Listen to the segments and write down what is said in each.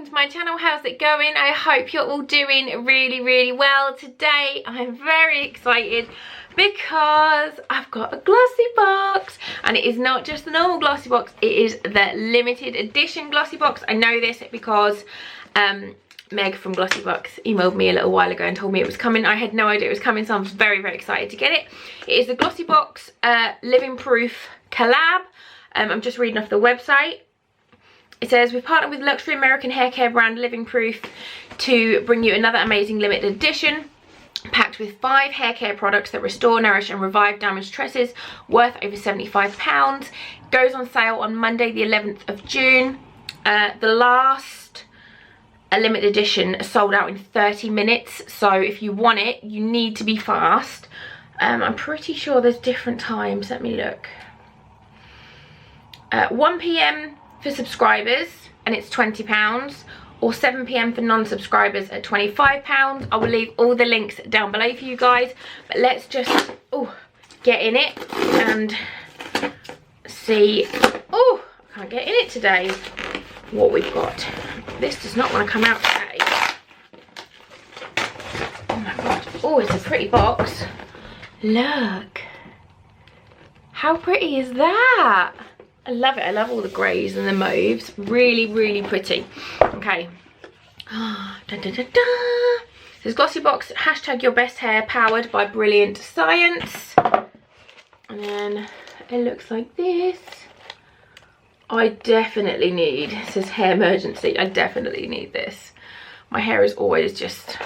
welcome to my channel. How's it going? I hope you're all doing really well. Today I'm very excited because I've got a Glossybox, and it is not just the normal Glossybox, it is the limited edition Glossybox. I know this because Meg from Glossybox emailed me a little while ago and told me it was coming. I had no idea it was coming, so I'm very excited to get it. It is the Glossybox Living Proof collab. I'm just reading off the website. It says, we've partnered with luxury American hair care brand Living Proof to bring you another amazing limited edition packed with 5 hair care products that restore, nourish and revive damaged tresses, worth over £75. Goes on sale on Monday the 11th of June. The last limited edition sold out in 30 minutes, so if you want it you need to be fast. I'm pretty sure there's different times, let me look. 1 PM for subscribers and it's £20, or 7 PM for non-subscribers at £25. I will leave all the links down below for you guys, but let's just get in it and see. I can't get in it today. What we've got. This does not want to come out today. Oh my god. Oh, it's a pretty box. Look, how pretty is that? I love it. I love all the greys and the mauves. Really pretty. Okay. Dun, dun, dun, dun. This is Glossybox, hashtag your best hair, powered by brilliant science. And then it looks like this. I definitely need, it says hair emergency. I definitely need this. My hair is always just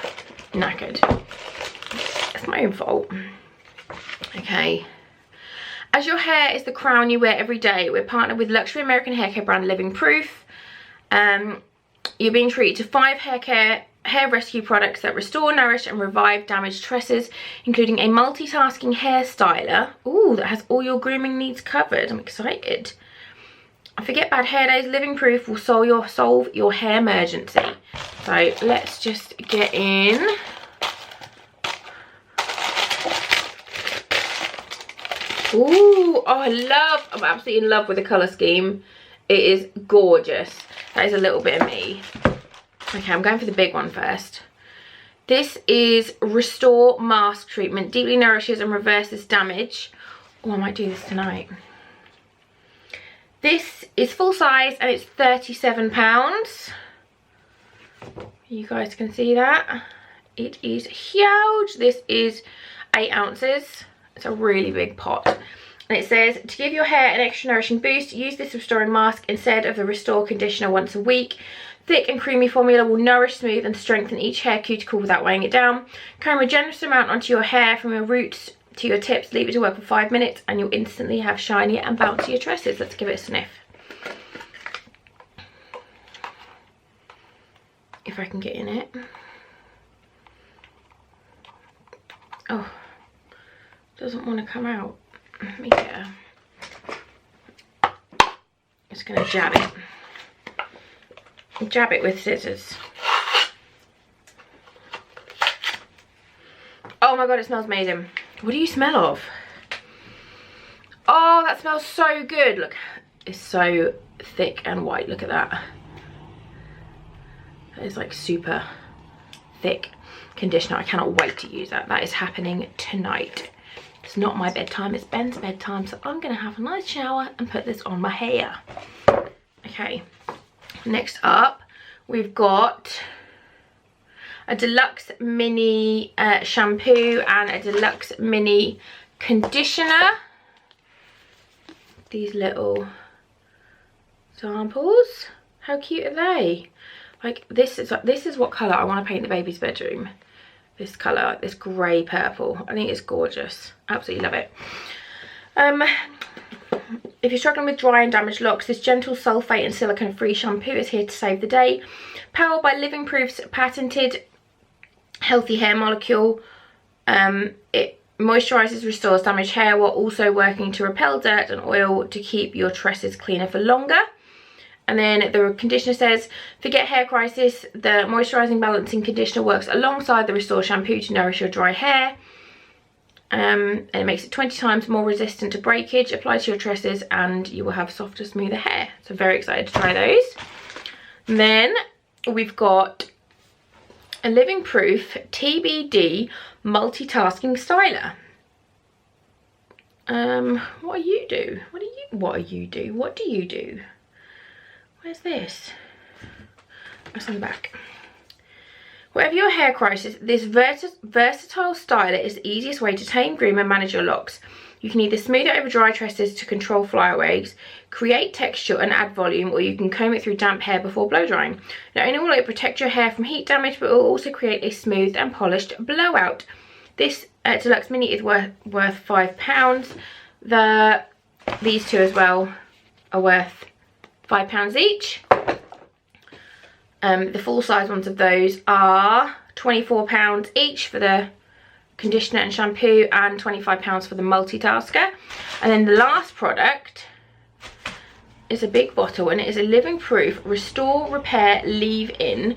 knackered. It's my own fault. Okay. As your hair is the crown you wear every day, we're partnered with luxury American hair care brand Living Proof. You're being treated to 5 hair rescue products that restore, nourish and revive damaged tresses, including a multitasking hair styler. Ooh, that has all your grooming needs covered. I'm excited. Forget bad hair days, Living Proof will solve your hair emergency. So let's just get in. Ooh, oh I'm absolutely in love with the colour scheme. It is gorgeous. That is a little bit of me. Okay, I'm going for the big one first. This is Restore Mask Treatment. Deeply nourishes and reverses damage. Oh, I might do this tonight. This is full size and it's £37. You guys can see that. It is huge. This is 8 ounces. It's a really big pot. And it says, to give your hair an extra nourishing boost, use this restoring mask instead of the Restore conditioner once a week. Thick and creamy formula will nourish, smooth and strengthen each hair cuticle without weighing it down. Comb a generous amount onto your hair from your roots to your tips. Leave it to work for 5 minutes and you'll instantly have shiny and bouncier tresses. Let's give it a sniff. If I can get in it. Oh, doesn't want to come out. Let me get her. Just gonna jab it. Jab it with scissors. Oh my god, it smells amazing. What do you smell of? Oh, that smells so good. Look, it's so thick and white. Look at that. That is like super thick conditioner. I cannot wait to use that. That is happening tonight. It's not my bedtime, it's Ben's bedtime, so I'm gonna have a nice shower and put this on my hair. Okay, next up we've got a Deluxe mini shampoo and a Deluxe mini conditioner. These little samples, how cute are they? Like this is what colour I want to paint the baby's bedroom. This colour, this grey purple. I think it's gorgeous. Absolutely love it. If you're struggling with dry and damaged locks, this gentle sulfate and silicone free shampoo is here to save the day. Powered by Living Proof's patented healthy hair molecule. It moisturises, restores damaged hair while also working to repel dirt and oil to keep your tresses cleaner for longer. And then the conditioner says, forget hair crisis, the moisturising balancing conditioner works alongside the Restore shampoo to nourish your dry hair. And it makes it 20 times more resistant to breakage. Apply to your tresses and you will have softer, smoother hair. So very excited to try those. And then we've got a living proof TBD multitasking styler. What do you do? What do you do? Where's this? That's on the back. Whatever your hair crisis, this versatile styler is the easiest way to tame, groom and manage your locks. You can either smooth it over dry tresses to control flyaways, create texture and add volume, or you can comb it through damp hair before blow drying. Not only will it protect your hair from heat damage, but it will also create a smooth and polished blowout. This Deluxe Mini is worth £5. These two as well are worth £5 each. The full size ones of those are £24 each for the conditioner and shampoo, and £25 for the multitasker. And then the last product is a big bottle, and it is a living proof restore, repair, leave-in,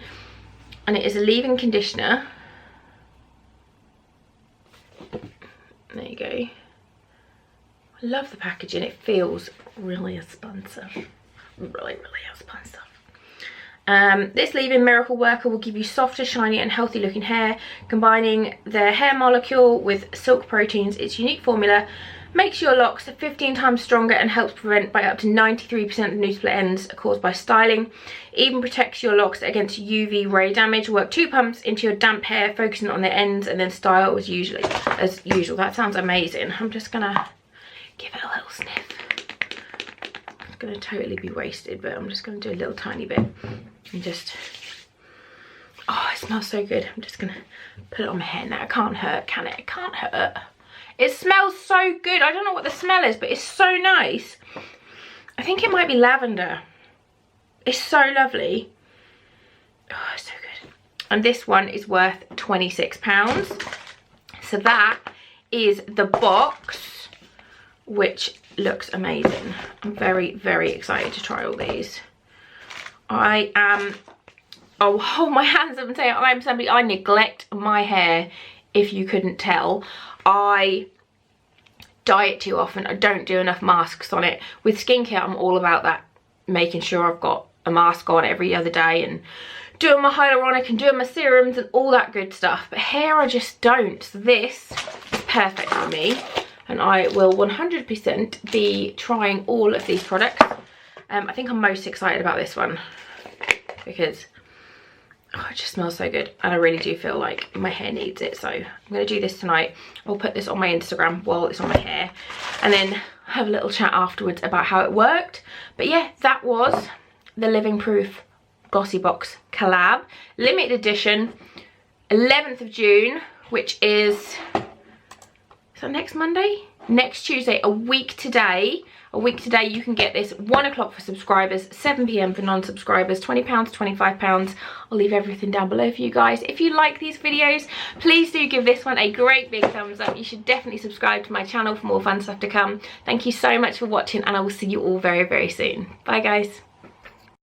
and it is a leave-in conditioner. There you go. I love the packaging. It feels really expensive. Really expensive. This leave-in miracle worker will give you softer, shiny and healthy looking hair. Combining the hair molecule with silk proteins, its unique formula makes your locks 15 times stronger and helps prevent by up to 93% of new split ends caused by styling. It even protects your locks against UV ray damage. Work 2 pumps into your damp hair, focusing on the ends, and then style as usual. That sounds amazing. I'm just gonna give it a little sniff. It's gonna totally be wasted, but I'm just gonna do a little tiny bit and just, oh, it smells so good. I'm just gonna put it on my hair now. It can't hurt, can it? It can't hurt. It smells so good. I don't know what the smell is, but it's so nice. I think it might be lavender. It's so lovely. Oh, it's so good. And this one is worth £26. So that is the box, which looks amazing. I'm very excited to try all these. I am, I'll hold my hands up and say I'm somebody, I neglect my hair, if you couldn't tell. I dye it too often. I don't do enough masks on it. With skincare, I'm all about that, making sure I've got a mask on every other day and doing my hyaluronic and doing my serums and all that good stuff. But hair, I just don't. So this is perfect for me, and I will 100% be trying all of these products. I think I'm most excited about this one because oh, it just smells so good, and I really do feel like my hair needs it. So I'm going to do this tonight. I'll put this on my Instagram while it's on my hair, and then have a little chat afterwards about how it worked. But yeah, that was the Living Proof Glossybox collab, limited edition, 11th of June, which is that next Monday? Next Tuesday, a week today. A week today, you can get this 1 o'clock for subscribers, 7 PM for non-subscribers, £20 to £25. I'll leave everything down below for you guys. If you like these videos, please do give this one a great big thumbs up. You should definitely subscribe to my channel for more fun stuff to come. Thank you so much for watching, and I will see you all very soon. Bye guys.